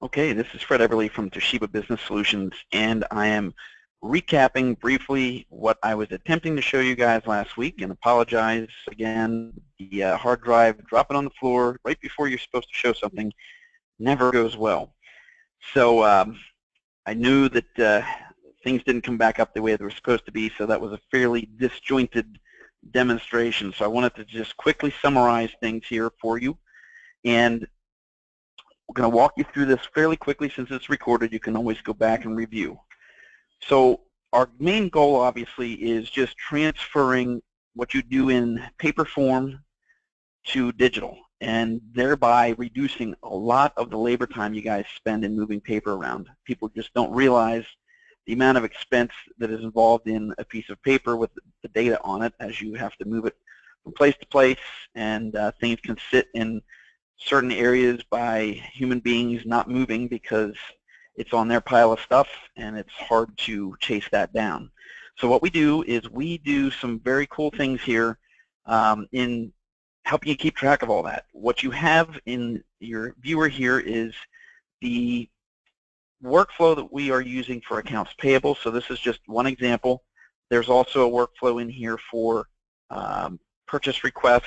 Okay, this is Fred Eberly from Toshiba Business Solutions, and I am recapping briefly what I was attempting to show you guys last week, and apologize again. The hard drive dropping on the floor right before you're supposed to show something never goes well. So I knew that things didn't come back up the way they were supposed to be, so that was a fairly disjointed demonstration. So I wanted to just quickly summarize things here for you, and we're going to walk you through this fairly quickly. Since it's recorded, you can always go back and review. So our main goal, obviously, is just transferring what you do in paper form to digital, and thereby reducing a lot of the labor time you guys spend in moving paper around. People just don't realize the amount of expense that is involved in a piece of paper with the data on it, as you have to move it from place to place, and things can sit in certain areas by human beings not moving because it's on their pile of stuff and it's hard to chase that down. So what we do is we do some very cool things here in helping you keep track of all that. What you have in your viewer here is the workflow that we are using for accounts payable. So this is just one example. There's also a workflow in here for purchase request,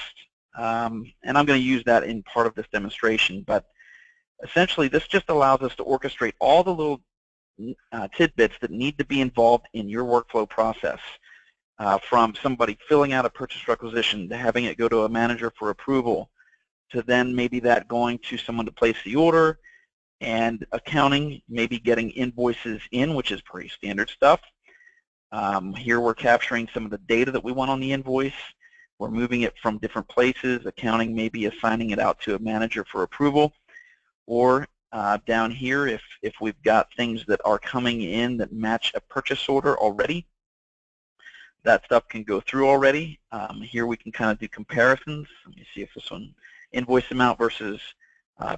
and I'm going to use that in part of this demonstration. But essentially, this just allows us to orchestrate all the little tidbits that need to be involved in your workflow process, from somebody filling out a purchase requisition to having it go to a manager for approval, to then maybe that going to someone to place the order, and accounting, maybe getting invoices in, which is pretty standard stuff. Here we're capturing some of the data that we want on the invoice. We're moving it from different places. Accounting maybe assigning it out to a manager for approval. Or down here, if we've got things that are coming in that match a purchase order already, that stuff can go through already. Here we can kind of do comparisons. Let me see if this one, invoice amount versus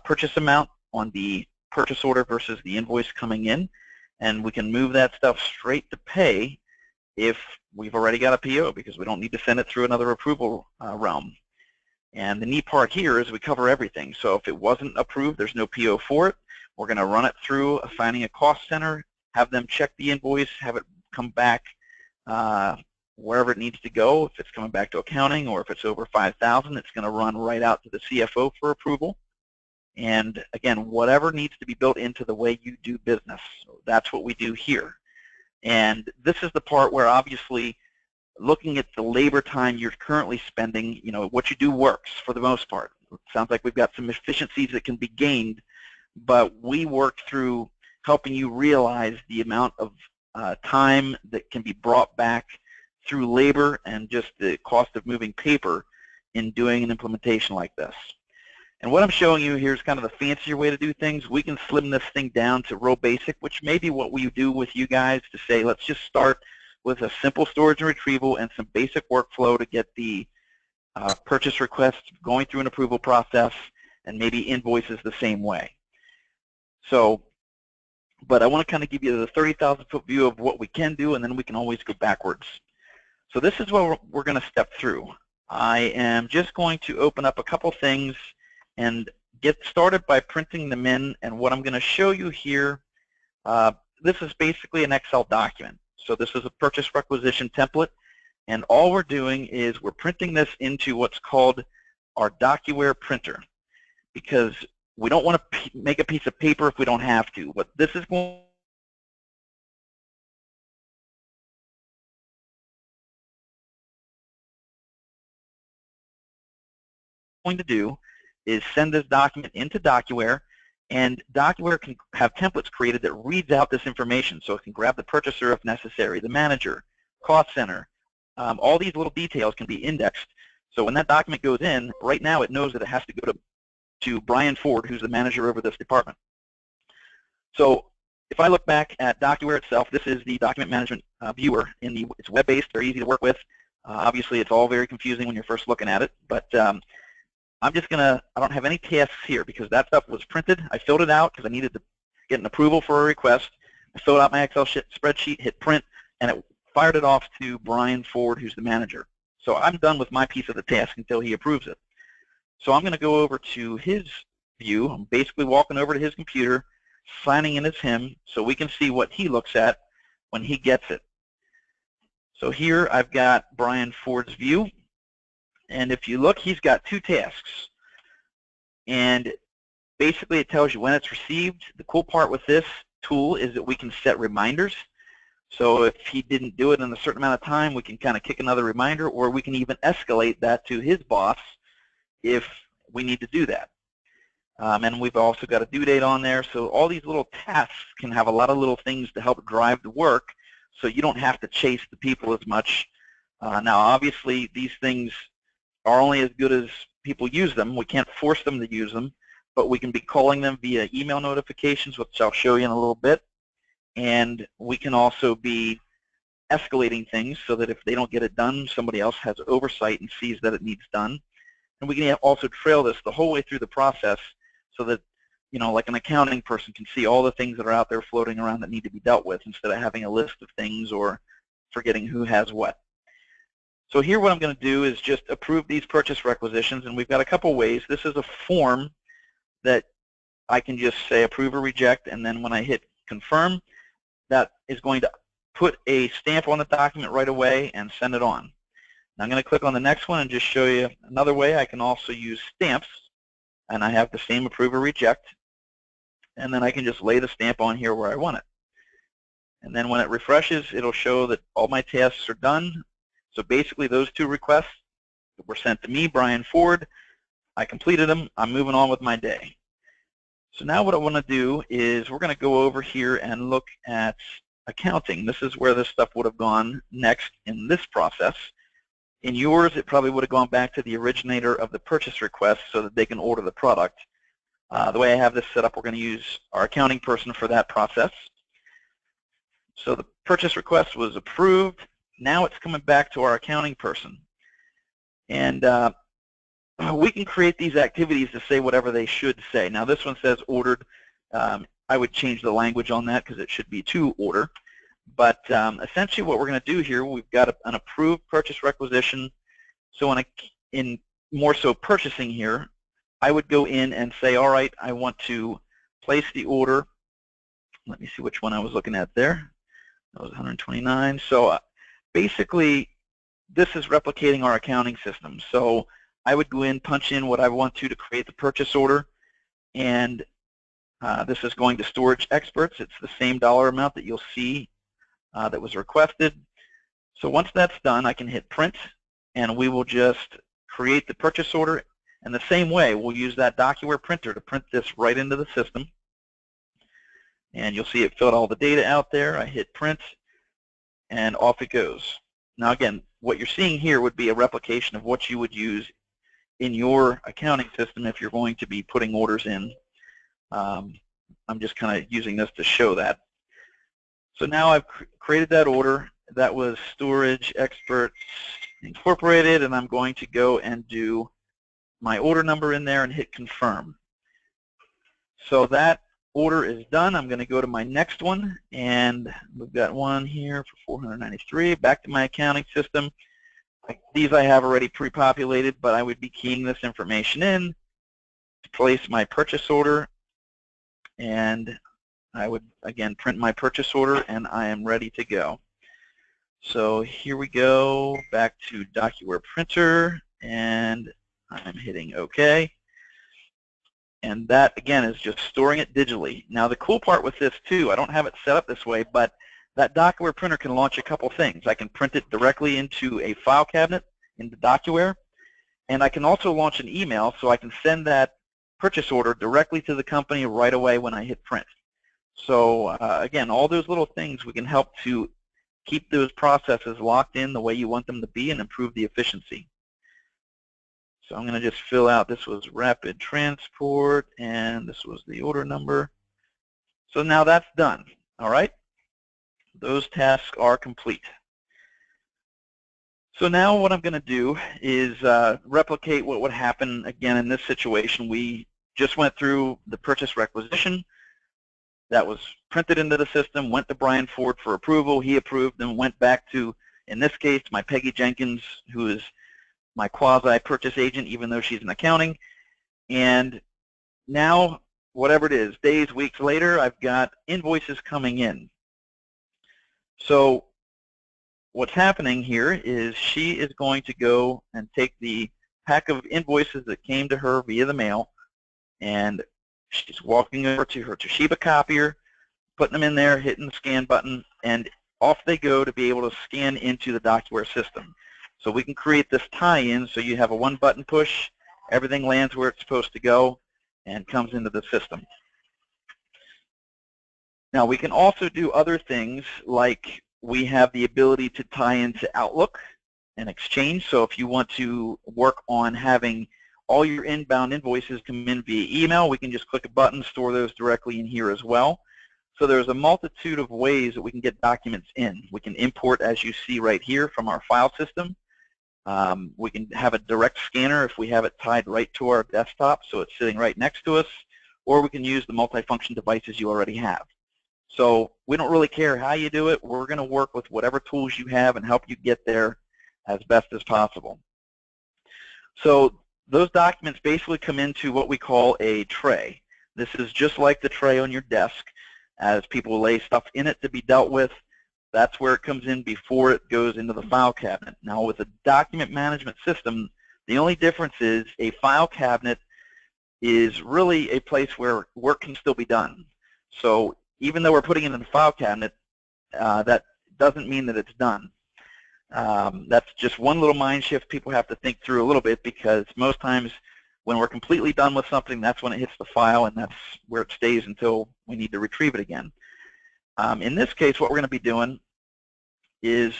purchase amount on the purchase order versus the invoice coming in. And we can move that stuff straight to pay if we've already got a PO, because we don't need to send it through another approval realm. And the neat part here is we cover everything. So if it wasn't approved, there's no PO for it. We're going to run it through assigning a cost center, have them check the invoice, have it come back wherever it needs to go. If it's coming back to accounting, or if it's over $5,000, it's going to run right out to the CFO for approval. And again, whatever needs to be built into the way you do business, so that's what we do here. And this is the part where, obviously, looking at the labor time you're currently spending, what you do works for the most part. It sounds like we've got some efficiencies that can be gained, but we work through helping you realize the amount of time that can be brought back through labor and just the cost of moving paper in doing an implementation like this. And what I'm showing you here is kind of the fancier way to do things. We can slim this thing down to real basic, which may be what we do with you guys, to say, let's just start with a simple storage and retrieval and some basic workflow to get the purchase request going through an approval process, and maybe invoices the same way. So, but I want to kind of give you the 30,000-foot view of what we can do, and then we can always go backwards. So this is what we're going to step through. I am just going to open up a couple things and get started by printing them in. And what I'm going to show you here, this is basically an Excel document. So this is a purchase requisition template, and all we're doing is we're printing this into what's called our DocuWare printer, because we don't want to make a piece of paper if we don't have to. What this is going to do is send this document into DocuWare, and DocuWare can have templates created that reads out this information, so it can grab the purchaser if necessary, the manager, cost center. All these little details can be indexed. So when that document goes in, right now it knows that it has to go to Brian Ford, who's the manager over this department. So if I look back at DocuWare itself, this is the document management viewer. It's web-based, very easy to work with. Obviously, it's all very confusing when you're first looking at it, but I'm just I don't have any tasks here because that stuff was printed. I filled it out because I needed to get an approval for a request. I filled out my Excel spreadsheet, hit print, and it fired it off to Brian Ford, who's the manager. So I'm done with my piece of the task until he approves it. So I'm going to go over to his view. I'm basically walking over to his computer, signing in as him so we can see what he looks at when he gets it. So here I've got Brian Ford's view, and if you look, he's got 2 tasks. And basically it tells you when it's received. The cool part with this tool is that we can set reminders. So if he didn't do it in a certain amount of time, we can kind of kick another reminder, or we can even escalate that to his boss if we need to do that. And we've also got a due date on there. So all these little tasks can have a lot of little things to help drive the work, so you don't have to chase the people as much. Now, obviously, these things are only as good as people use them. We can't force them to use them, but we can be calling them via email notifications, which I'll show you in a little bit. And we can also be escalating things so that if they don't get it done, somebody else has oversight and sees that it needs done. And we can also trail this the whole way through the process so that, you know, like an accounting person can see all the things that are out there floating around that need to be dealt with instead of having a list of things or forgetting who has what. So here what I'm going to do is just approve these purchase requisitions, and we've got a couple ways. This is a form that I can just say approve or reject, and then when I hit confirm, that is going to put a stamp on the document right away and send it on. Now I'm going to click on the next one and just show you another way. I can also use stamps, and I have the same approve or reject, and then I can just lay the stamp on here where I want it. And then when it refreshes, it'll show that all my tasks are done. So basically those 2 requests were sent to me, Brian Ford. I completed them. I'm moving on with my day. So now what I want to do is we're going to go over here and look at accounting. This is where this stuff would have gone next in this process. In yours, it probably would have gone back to the originator of the purchase request so that they can order the product. The way I have this set up, we're going to use our accounting person for that process. So the purchase request was approved. Now it's coming back to our accounting person. And we can create these activities to say whatever they should say. Now this one says ordered. I would change the language on that because it should be to order. But essentially what we're going to do here, we've got an approved purchase requisition. So in more so purchasing here, I would go in and say, all right, I want to place the order. Let me see which one I was looking at there. That was 129. So basically, this is replicating our accounting system. So I would go in, punch in what I want to create the purchase order, and this is going to storage experts. It's the same dollar amount that you'll see that was requested. So once that's done, I can hit print, and we will just create the purchase order. And the same way, we'll use that DocuWare printer to print this right into the system. And you'll see it filled all the data out there. I hit print, and off it goes. Now again, what you're seeing here would be a replication of what you would use in your accounting system if you're going to be putting orders in. I'm just kind of using this to show that. So now I've created that order. That was Storage Experts Incorporated, and I'm going to go and do my order number in there and hit confirm. So that order is done. I'm going to go to my next one, and we've got one here for 493. Back to my accounting system. These I have already pre-populated, but I would be keying this information in to place my purchase order, and I would again print my purchase order, and I am ready to go. So here we go, back to DocuWare printer, and I'm hitting OK. And that, again, is just storing it digitally. Now, the cool part with this, too, I don't have it set up this way, but that DocuWare printer can launch a couple things. I can print it directly into a file cabinet into DocuWare, and I can also launch an email, so I can send that purchase order directly to the company right away when I hit print. So, again, all those little things, we can help to keep those processes locked in the way you want them to be and improve the efficiency. So I'm going to just fill out, this was rapid transport, and this was the order number. So now that's done, all right? Those tasks are complete. So now what I'm going to do is replicate what would happen again in this situation. We just went through the purchase requisition. That was printed into the system, went to Brian Ford for approval. He approved and went back to, in this case, my Peggy Jenkins, who is my quasi-purchase agent, even though she's in accounting. And now whatever it is, days, weeks later, I've got invoices coming in. So what's happening here is she is going to go and take the pack of invoices that came to her via the mail, and she's walking over to her Toshiba copier, putting them in there, hitting the scan button, and off they go to be able to scan into the DocuWare system. So we can create this tie-in so you have a one-button push, everything lands where it's supposed to go, and comes into the system. Now we can also do other things, like we have the ability to tie into Outlook and Exchange. So if you want to work on having all your inbound invoices come in via email, we can just click a button, store those directly in here as well. So there's a multitude of ways that we can get documents in. We can import, as you see right here, from our file system. We can have a direct scanner if we have it tied right to our desktop, so it's sitting right next to us, or we can use the multifunction devices you already have. So we don't really care how you do it. We're going to work with whatever tools you have and help you get there as best as possible. So those documents basically come into what we call a tray. This is just like the tray on your desk. As people lay stuff in it to be dealt with, that's where it comes in before it goes into the file cabinet. Now with a document management system, the only difference is a file cabinet is really a place where work can still be done. So even though we're putting it in the file cabinet, that doesn't mean that it's done. That's just one little mind shift people have to think through a little bit, because most times when we're completely done with something, that's when it hits the file, and that's where it stays until we need to retrieve it again. In this case, what we're going to be doing is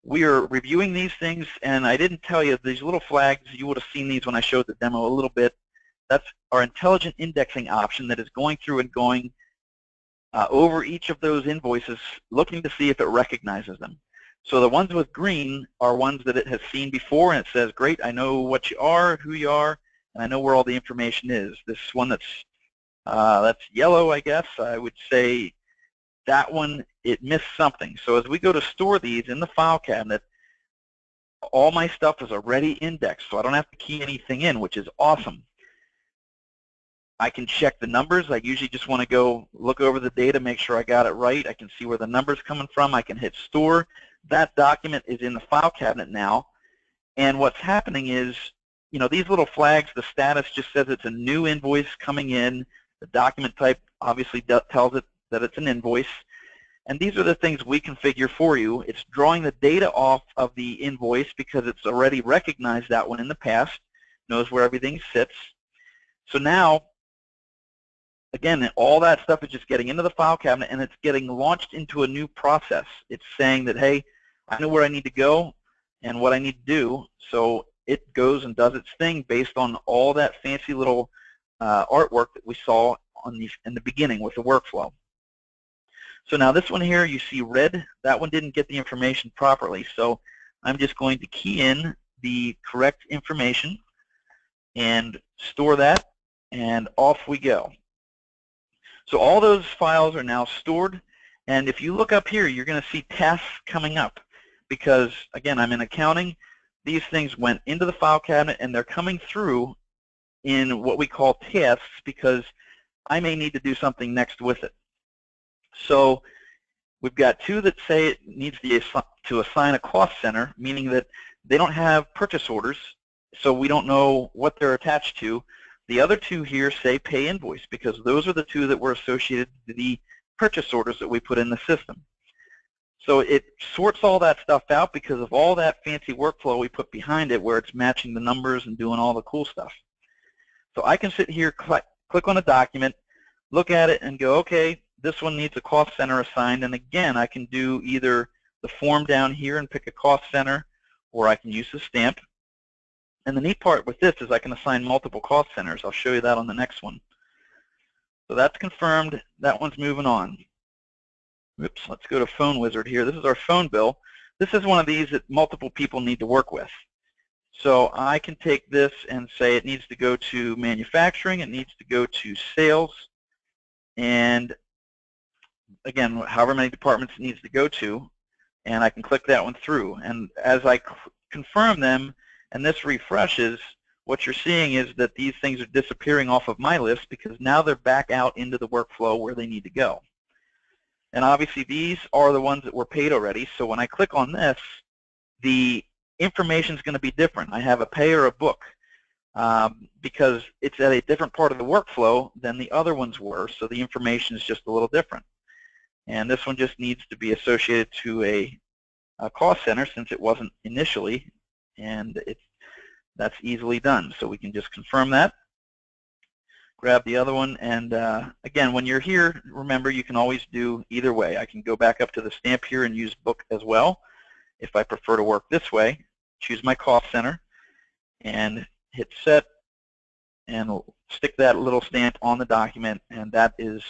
we are reviewing these things, and I didn't tell you, these little flags, you would have seen these when I showed the demo a little bit. That's our intelligent indexing option that is going through and going over each of those invoices, looking to see if it recognizes them. So the ones with green are ones that it has seen before, and it says, great, I know what you are, who you are, and I know where all the information is. This one that's yellow, I guess, I would say that one, it missed something. So as we go to store these in the file cabinet, all my stuff is already indexed, so I don't have to key anything in, which is awesome. I can check the numbers. I usually just want to go look over the data, make sure I got it right. I can see where the number's coming from. I can hit store. That document is in the file cabinet now, and what's happening is, you know, these little flags, the status just says it's a new invoice coming in. The document type obviously tells it that it's an invoice. And these are the things we configure for you. It's drawing the data off of the invoice because it's already recognized that one in the past, knows where everything sits. So now, again, all that stuff is just getting into the file cabinet, and it's getting launched into a new process. It's saying that, hey, I know where I need to go and what I need to do. So it goes and does its thing based on all that fancy little artwork that we saw in the beginning with the workflow. So now this one here, you see red, that one didn't get the information properly. So I'm just going to key in the correct information and store that, and off we go. So all those files are now stored, and if you look up here, you're going to see tasks coming up, because again, I'm in accounting. These things went into the file cabinet, and they're coming through in what we call tasks, because I may need to do something next with it. So we've got two that say it needs to assign a cost center, meaning that they don't have purchase orders, so we don't know what they're attached to. The other two here say pay invoice, because those are the two that were associated to the purchase orders that we put in the system. So it sorts all that stuff out because of all that fancy workflow we put behind it, where it's matching the numbers and doing all the cool stuff. So I can sit here, click on a document, look at it, and go, okay, this one needs a cost center assigned. And again, I can do either the form down here and pick a cost center, or I can use the stamp. And the neat part with this is I can assign multiple cost centers. I'll show you that on the next one. So that's confirmed. That one's moving on. Oops, let's go to Phone Wizard here. This is our phone bill. This is one of these that multiple people need to work with. So I can take this and say it needs to go to manufacturing, it needs to go to sales, and again, however many departments it needs to go to, and I can click that one through. And as I confirm them, and this refreshes, what you're seeing is that these things are disappearing off of my list because now they're back out into the workflow where they need to go. And obviously these are the ones that were paid already, so when I click on this, the information is going to be different. I have a pay or a book because it's at a different part of the workflow than the other ones were, so the information is just a little different. And this one just needs to be associated to a cost center since it wasn't initially, and that's easily done. So we can just confirm that, grab the other one, and again, when you're here, remember you can always do either way. I can go back up to the stamp here and use book as well. If I prefer to work this way, choose my cost center and hit set and stick that little stamp on the document, and that is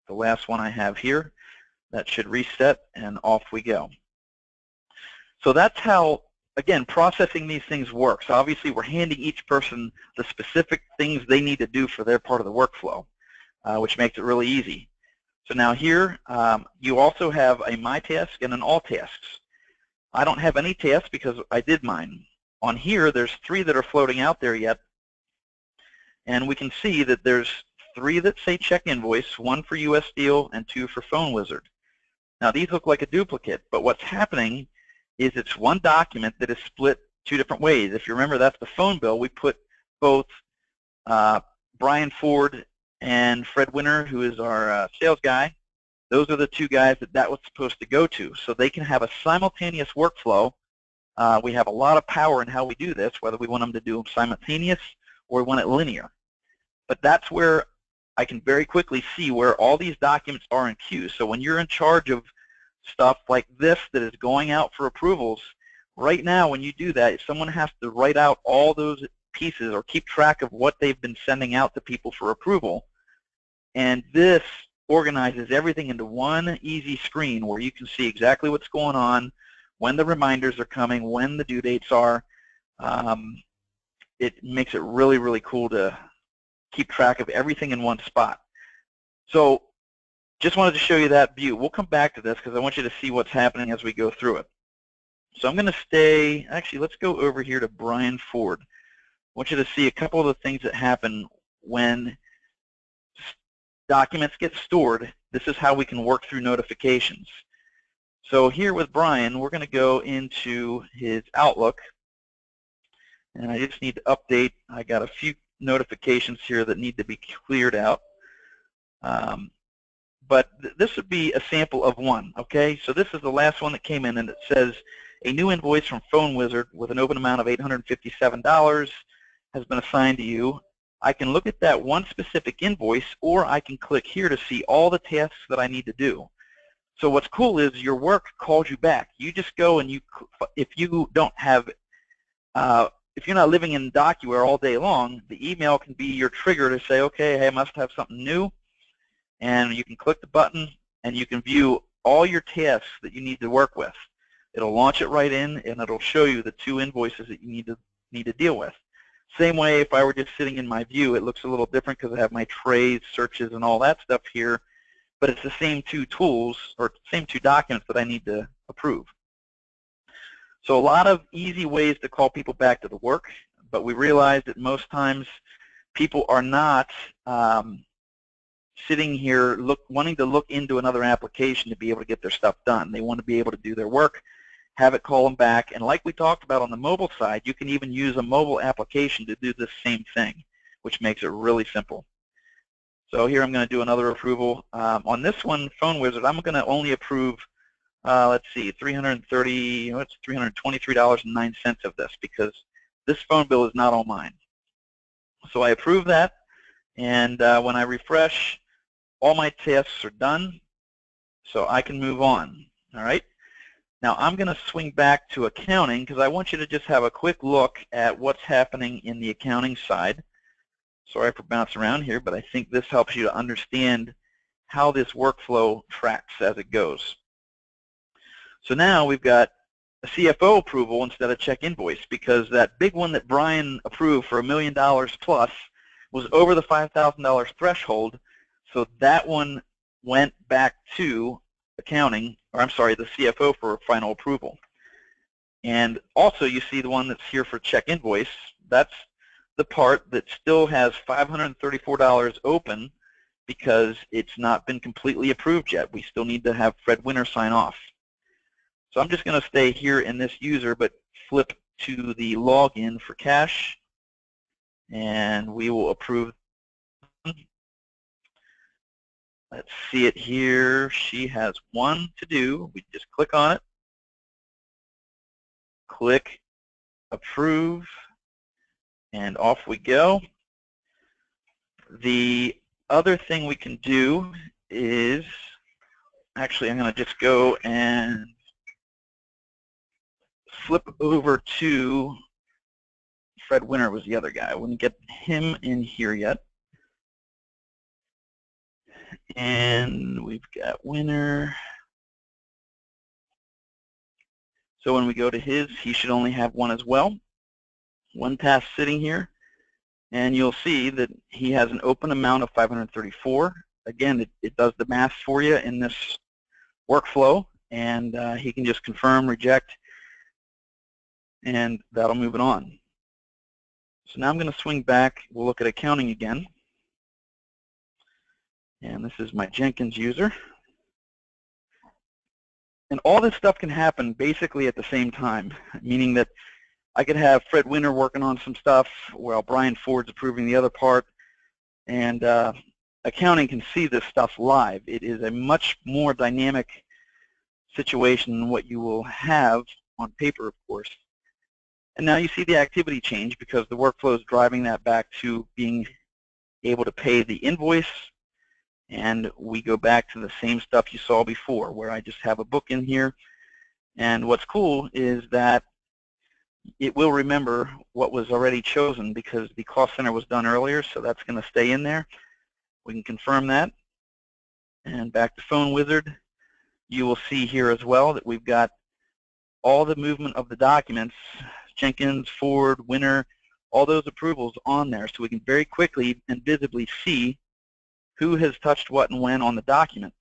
the last one I have here. That should reset and off we go. So that's how, again, processing these things works. Obviously we're handing each person the specific things they need to do for their part of the workflow, which makes it really easy. So now here you also have a My Task and an All Tasks. I don't have any tasks because I did mine. On here there's 3 that are floating out there yet, and we can see that there's 3 that say check invoice, 1 for US Steel and 2 for Phone Wizard. Now these look like a duplicate, but what's happening is it's one document that is split 2 different ways. If you remember, that's the phone bill. We put both Brian Ford and Fred Winter, who is our sales guy. Those are the 2 guys that was supposed to go to, so they can have a simultaneous workflow. We have a lot of power in how we do this, whether we want them to do them simultaneous or we want it linear. But that's where I can very quickly see where all these documents are in queue. So when you're in charge of stuff like this that is going out for approvals, right now when you do that, someone has to write out all those pieces or keep track of what they've been sending out to people for approval. And this organizes everything into one easy screen where you can see exactly what's going on, when the reminders are coming, when the due dates are. It makes it really, really cool to keep track of everything in one spot. So just wanted to show you that view. We'll come back to this because I want you to see what's happening as we go through it. So I'm going to stay, actually let's go over here to Brian Ford. I want you to see a couple of the things that happen when documents get stored. This is how we can work through notifications. So here with Brian, we're going to go into his Outlook, and I just need to update. I got a few notifications here that need to be cleared out. But this would be a sample of one, okay? So this is the last one that came in, and it says, a new invoice from Phone Wizard with an open amount of $857 has been assigned to you. I can look at that one specific invoice, or I can click here to see all the tasks that I need to do. So what's cool is your work calls you back. You just go and if you don't have, if you're not living in DocuWare all day long, the email can be your trigger to say, okay, hey, I must have something new. And you can click the button and you can view all your tasks that you need to work with. It'll launch it right in, and it'll show you the 2 invoices that you need to deal with. Same way, if I were just sitting in my view, it looks a little different because I have my trays, searches, and all that stuff here, but it's the same 2 tools, or same 2 documents that I need to approve. So a lot of easy ways to call people back to the work, but we realize that most times people are not sitting here wanting to look into another application to be able to get their stuff done. They want to be able to do their work, have it call them back, and like we talked about on the mobile side, you can even use a mobile application to do the same thing, which makes it really simple. So here I'm going to do another approval. On this one, Phone Wizard, I'm going to only approve, let's see, $323.09 of this because this phone bill is not all mine. So I approve that, and when I refresh, all my tasks are done, so I can move on. All right. Now I'm going to swing back to accounting because I want you to just have a quick look at what's happening in the accounting side. Sorry for bouncing around here, but I think this helps you to understand how this workflow tracks as it goes. So now we've got a CFO approval instead of check invoice because that big one that Brian approved for $1 million plus was over the $5,000 threshold, so that one went back to accounting, or I'm sorry, the CFO for final approval. And also you see the one that's here for check invoice, that's the part that still has $534 open because it's not been completely approved yet. We still need to have Fred Winter sign off. So I'm just going to stay here in this user, but flip to the login for cash, and we will approve. Let's see it here. She has one to do. We just click on it, click approve, and off we go. The other thing we can do is, actually I'm going to just go and flip over to Fred Winter was the other guy. I wouldn't get him in here yet. And we've got Winter. So when we go to his, he should only have one as well. One task sitting here. And you'll see that he has an open amount of 534. Again, it does the math for you in this workflow. And he can just confirm, reject, and that'll move it on. So now I'm going to swing back. We'll look at accounting again. And this is my Jenkins user. And all this stuff can happen basically at the same time, meaning that I could have Fred Winter working on some stuff while Brian Ford's approving the other part, and accounting can see this stuff live. It is a much more dynamic situation than what you will have on paper, of course. And now you see the activity change because the workflow is driving that back to being able to pay the invoice, and we go back to the same stuff you saw before where I just have a book in here. And what's cool is that it will remember what was already chosen because the cost center was done earlier, so that's going to stay in there. We can confirm that. And back to Phone Wizard, you will see here as well that we've got all the movement of the documents, Jenkins, Ford, Winter, all those approvals on there, so we can very quickly and visibly see who has touched what and when on the document.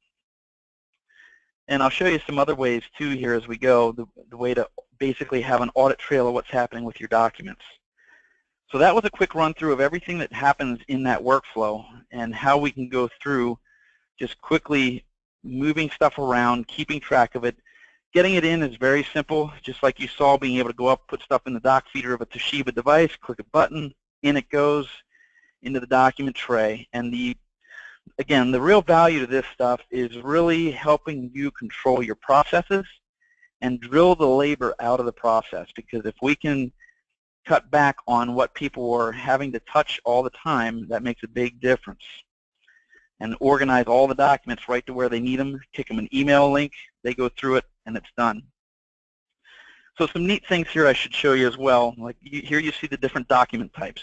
And I'll show you some other ways too here as we go, the way to basically have an audit trail of what's happening with your documents. So that was a quick run through of everything that happens in that workflow and how we can go through just quickly moving stuff around, keeping track of it. Getting it in is very simple, just like you saw, being able to go up, put stuff in the doc feeder of a Toshiba device, click a button, in it goes into the document tray. And again, the real value to this stuff is really helping you control your processes and drill the labor out of the process, because if we can cut back on what people are having to touch all the time, that makes a big difference. And organize all the documents right to where they need them, kick them an email link, they go through it, and it's done. So some neat things here I should show you as well. Like here you see the different document types.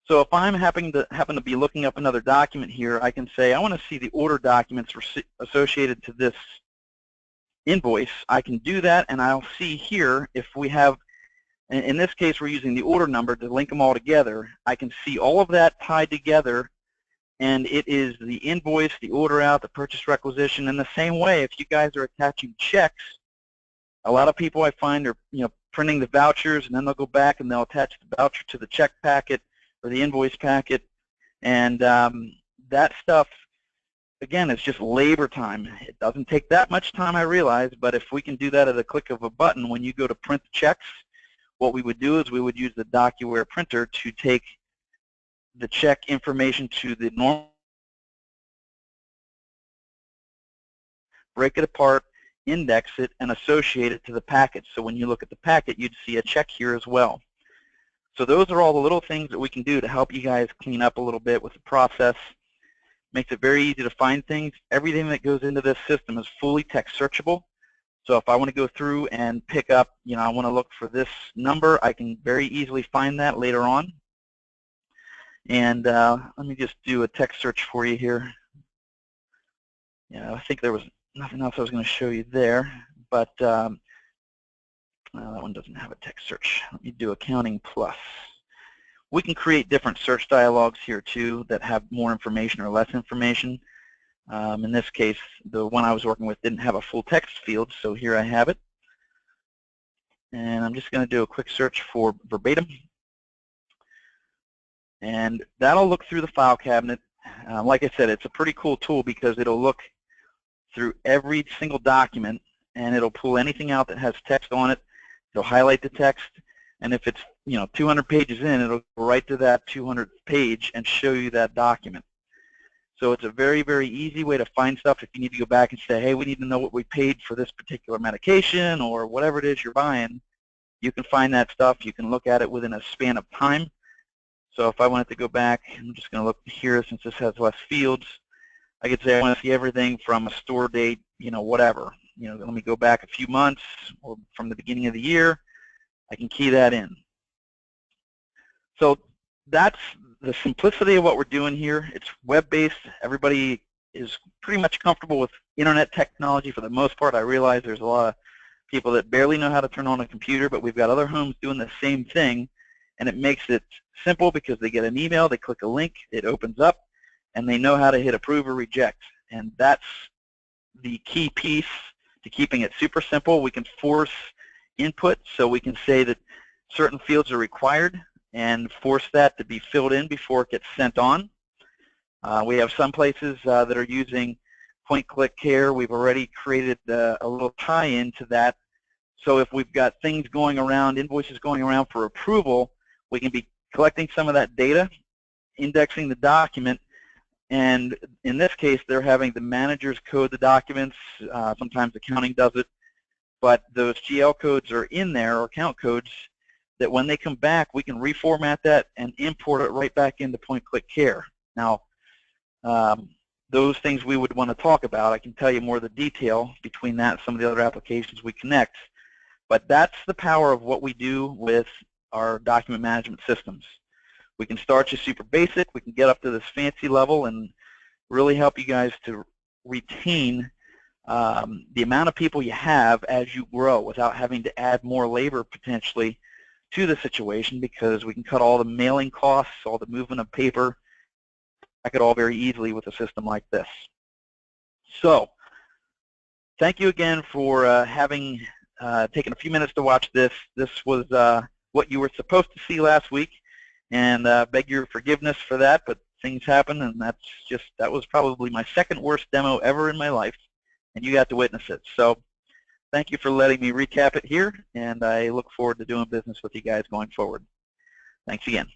So if I'm happen to be looking up another document here, I can say I want to see the order documents associated to this invoice. I can do that, and I'll see here if we have, in this case we're using the order number to link them all together. I can see all of that tied together, and it is the invoice, the order out, the purchase requisition. In the same way, if you guys are attaching checks, a lot of people I find are printing the vouchers, and then they'll go back and they'll attach the voucher to the check packet or the invoice packet, and that stuff, again, it's just labor time. It doesn't take that much time, I realize, but if we can do that at a click of a button, when you go to print the checks, what we would do is we would use the DocuWare printer to take the check information to the normal, break it apart, index it, and associate it to the packet. So when you look at the packet, you'd see a check here as well. So those are all the little things that we can do to help you guys clean up a little bit with the process. Makes it very easy to find things. Everything that goes into this system is fully text searchable. So if I want to go through and pick up, I want to look for this number, I can very easily find that later on. And let me just do a text search for you here. I think there was nothing else I was going to show you there, but that one doesn't have a text search. Let me do Accounting Plus. We can create different search dialogues here too that have more information or less information. In this case, the one I was working with didn't have a full text field, so here I have it. And I'm just going to do a quick search for verbatim. and that'll look through the file cabinet. Like I said, it's a pretty cool tool because it'll look through every single document, and it'll pull anything out that has text on it. It'll highlight the text, and if it's 200 pages in, it'll go right to that 200th page and show you that document. So it's a very, very easy way to find stuff if you need to go back and say, hey, we need to know what we paid for this particular medication or whatever it is you're buying. You can find that stuff. You can look at it within a span of time. So if I wanted to go back, I'm just going to look here since this has less fields. I could say I want to see everything from a store date, whatever. Let me go back a few months or from the beginning of the year. I can key that in. So that's the simplicity of what we're doing here. It's web-based. Everybody is pretty much comfortable with internet technology for the most part. I realize there's a lot of people that barely know how to turn on a computer, but we've got other homes doing the same thing, and it makes it simple because they get an email, they click a link, it opens up, and they know how to hit approve or reject. And that's the key piece to keeping it super simple. We can force input, so we can say that certain fields are required and force that to be filled in before it gets sent on. We have some places that are using point-click care. We've already created a little tie-in to that. So if we've got things going around, invoices going around for approval, we can be collecting some of that data, indexing the document, and in this case, they're having the managers code the documents. Sometimes accounting does it, but those GL codes are in there, or account codes, that when they come back, we can reformat that and import it right back into point-click care. Now, those things we would want to talk about. I can tell you more of the detail between that and some of the other applications we connect. But that's the power of what we do with our document management systems. We can start you super basic. We can get up to this fancy level and really help you guys to retain the amount of people you have as you grow without having to add more labor potentially to the situation, because we can cut all the mailing costs, all the movement of paper, back it all very easily with a system like this. So thank you again for having taken a few minutes to watch this. This was what you were supposed to see last week, and beg your forgiveness for that, but things happen, and that was probably my second worst demo ever in my life, and you got to witness it. So thank you for letting me recap it here, and I look forward to doing business with you guys going forward. Thanks again.